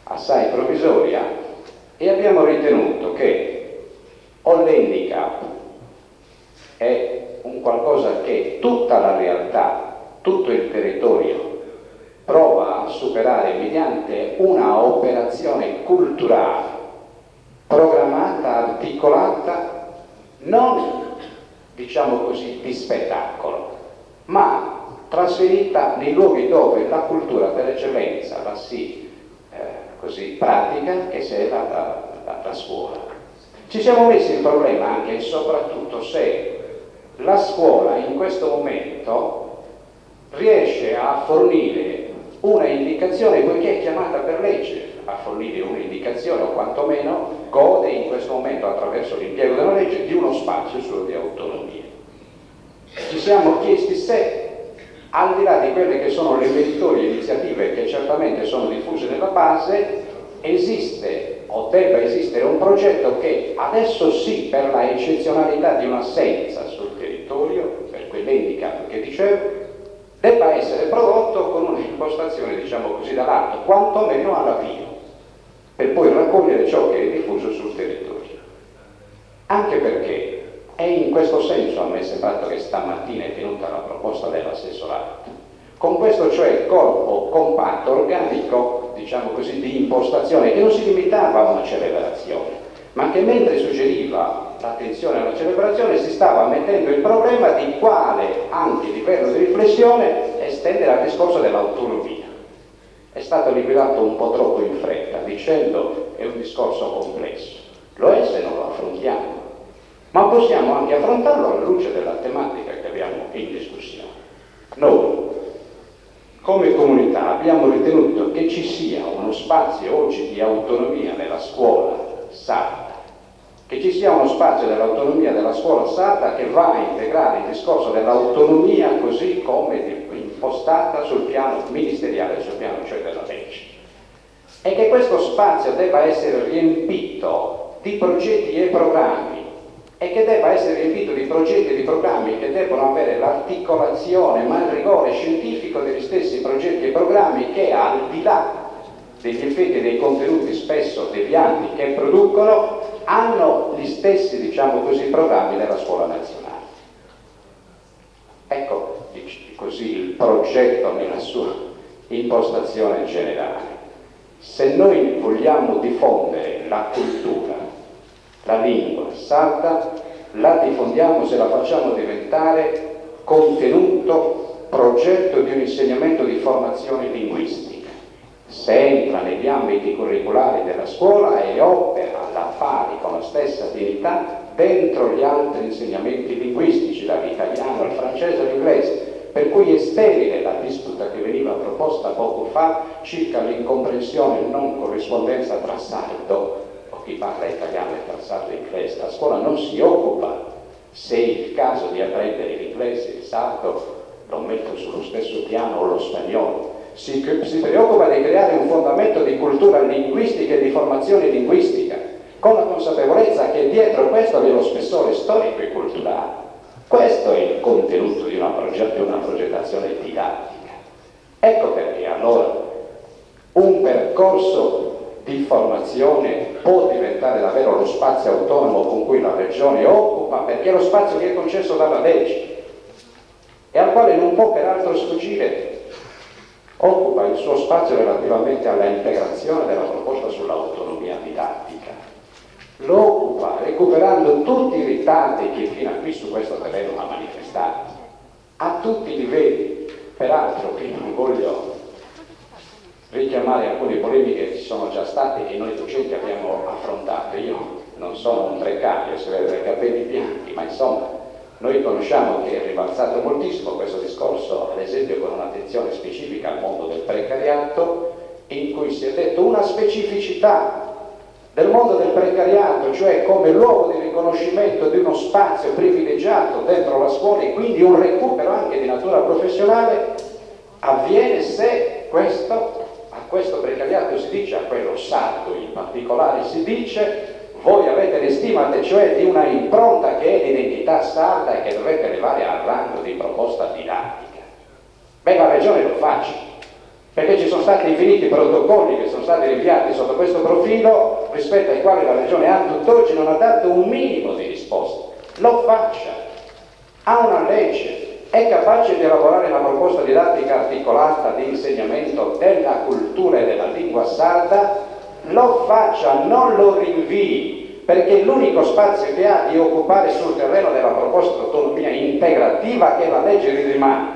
assai provvisoria, e abbiamo ritenuto che o l'handicap è un qualcosa che tutta la realtà, tutto il territorio prova a superare mediante una operazione culturale programmata, articolata, non, diciamo così, di spettacolo, ma trasferita nei luoghi dove la cultura per eccellenza la si così pratica, che sia la scuola. Ci siamo messi il problema anche e soprattutto se la scuola in questo momento riesce a fornire una indicazione, poiché è chiamata per legge a fornire un'indicazione, o quantomeno gode in questo momento, attraverso l'impiego della legge, di uno spazio solo di autonomia. Ci siamo chiesti se, al di là di quelle che sono le meritorie iniziative che certamente sono diffuse nella base, esiste o debba esistere un progetto che adesso sì, per la eccezionalità di un'assenza sul territorio, per quell'handicap che dicevo, debba essere prodotto con un'impostazione, diciamo così, dall'alto, quantomeno all'avvio, per poi raccogliere ciò che è diffuso sul territorio. Anche perché è in questo senso, a me è sembrato che stamattina è venuta la proposta dell'assessorato, con questo cioè corpo compatto, organico, diciamo così, di impostazione, che non si limitava a una celebrazione, ma che mentre suggeriva l'attenzione alla celebrazione si stava mettendo il problema di quale anche livello di riflessione estendere al discorso dell'autonomia. È stato liquidato un po' troppo in fretta, dicendo è un discorso complesso. Lo è se non lo affrontiamo, ma possiamo anche affrontarlo alla luce della tematica che abbiamo in discussione. Noi, come comunità, abbiamo ritenuto che ci sia uno spazio oggi di autonomia nella scuola sarda, che ci sia uno spazio dell'autonomia della scuola sarda che va a integrare il discorso dell'autonomia così come impostata sul piano ministeriale, sul piano cioè della legge, e che questo spazio debba essere riempito di progetti e programmi, e che debba essere riempito di progetti e di programmi che debbano avere l'articolazione ma il rigore scientifico degli stessi progetti e programmi che, al di là degli effetti e dei contenuti spesso devianti che producono, hanno gli stessi, diciamo così, programmi della scuola nazionale. Ecco così il progetto nella sua impostazione generale. Se noi vogliamo diffondere la cultura, la lingua sarda, la diffondiamo se la facciamo diventare contenuto, progetto di un insegnamento di formazione linguistica. Se entra negli ambiti curriculari della scuola e opera alla pari con la stessa dignità dentro gli altri insegnamenti linguistici, dall'italiano al francese all'inglese, per cui è sterile la disputa che veniva proposta poco fa circa l'incomprensione e non corrispondenza tra sardo o chi parla italiano e tra sardo e inglese. La scuola non si occupa, se è il caso di apprendere l'inglese e il sardo, lo metto sullo stesso piano, o lo spagnolo. Si preoccupa di creare un fondamento di cultura linguistica e di formazione linguistica, con la consapevolezza che dietro questo vi è lo spessore storico e culturale. Questo è il contenuto di una progettazione didattica. Ecco perché allora un percorso di formazione può diventare davvero lo spazio autonomo con cui la Regione occupa, perché è lo spazio che è concesso dalla legge e al quale non può peraltro sfuggire. Occupa il suo spazio relativamente alla integrazione della proposta sull'autonomia didattica. Lo occupa recuperando tutti i ritardi che fino a qui su questo terreno ha manifestato, a tutti i livelli. Peraltro qui non voglio richiamare alcune polemiche che ci sono già state e noi docenti abbiamo affrontato. Io non sono un precario, si vede dai capelli bianchi, ma insomma noi conosciamo che è ribalzato moltissimo questo discorso, ad esempio con un'attenzione specifica al mondo del precariato, in cui si è detto una specificità del mondo del precariato, cioè come luogo di riconoscimento di uno spazio privilegiato dentro la scuola e quindi un recupero anche di natura professionale, avviene se a questo precariato si dice, a quello sardo in particolare si dice: voi avete le stimate, cioè di una impronta che è di identità sarda e che dovete elevare al rango di proposta didattica. Beh, la Regione lo faccia, perché ci sono stati infiniti protocolli che sono stati rinviati sotto questo profilo, rispetto ai quali la Regione a tutt'oggi non ha dato un minimo di risposta. Lo faccia, ha una legge, è capace di elaborare una proposta didattica articolata di insegnamento della cultura e della lingua sarda. Lo faccia, non lo rinvii, perché l'unico spazio che ha di occupare sul terreno della proposta di autonomia integrativa che la legge gli rimane.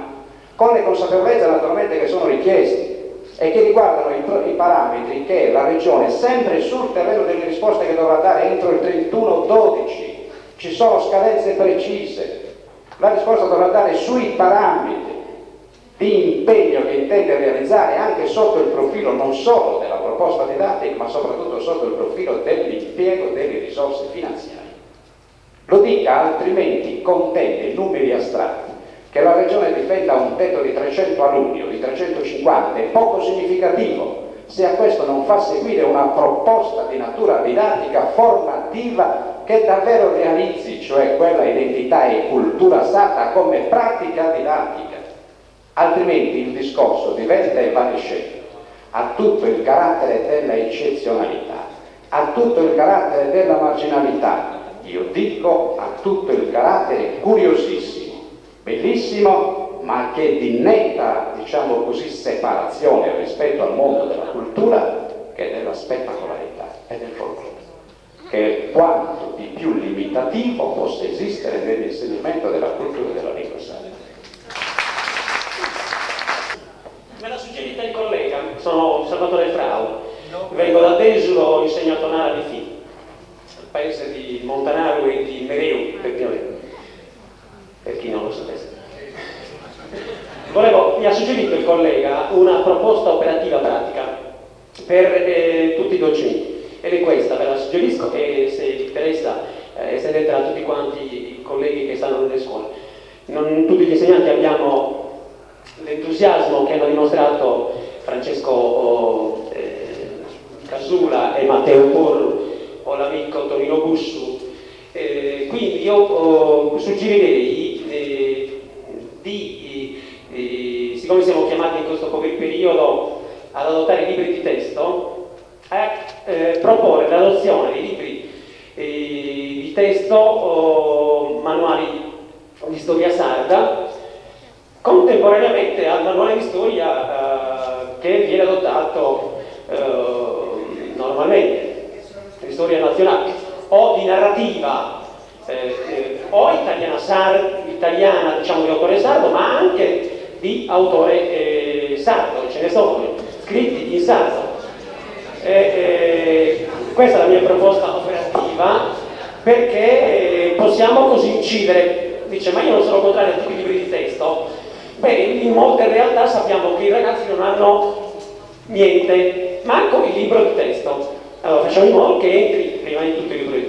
con le consapevolezze naturalmente che sono richiesti e che riguardano i parametri che la Regione, sempre sul terreno delle risposte che dovrà dare entro il 31/12, ci sono scadenze precise, la risposta dovrà dare sui parametri di impegno che intende realizzare anche sotto il profilo non solo della proposta didattica, ma soprattutto sotto il profilo dell'impiego delle risorse finanziarie. Lo dica, altrimenti contende numeri astratti. Che la Regione difenda un tetto di 300 alunni o di 350 è poco significativo se a questo non fa seguire una proposta di natura didattica formativa che davvero realizzi, cioè quella identità e cultura sarda come pratica didattica. Altrimenti il discorso diventa evanescente, ha tutto il carattere della eccezionalità, ha tutto il carattere della marginalità, io dico ha tutto il carattere curiosissimo, bellissimo, ma che di netta, diciamo così, separazione rispetto al mondo della cultura, che della spettacolarità e del folklore, che è quanto di più limitativo possa esistere nell'insegnamento della cultura e della lingua sarda. Me l'ha suggerita il collega, sono Salvatore Frau, vengo da Desuro, insegno a Tonara di Fi, il paese di Montanaro e di Mereu, per chi non lo sapesse. Mi ha suggerito il collega una proposta operativa pratica per tutti i docenti, ed è questa, ve la suggerisco e se vi interessa estendetela a tutti quanti i colleghi che stanno nelle scuole. Non tutti gli insegnanti abbiamo l'entusiasmo che hanno dimostrato Francesco Casula e Matteo Porro o l'amico Tonino Bussu, quindi io suggerirei siccome siamo chiamati in questo periodo ad adottare libri di testo, a proporre l'adozione di libri di testo, manuali di storia sarda, contemporaneamente al manuale di storia che viene adottato normalmente, di storia nazionale, o di narrativa, o italiana diciamo di autore sardo, ma anche di autore sardo, ce ne sono scritti in sardo. Questa è la mia proposta operativa, perché possiamo così incidere. Dice, ma io non sono contrario a tutti i libri di testo. Beh, in molte realtà sappiamo che i ragazzi non hanno niente, manco il libro di testo. Allora facciamo in modo che entri prima di tutto il libro di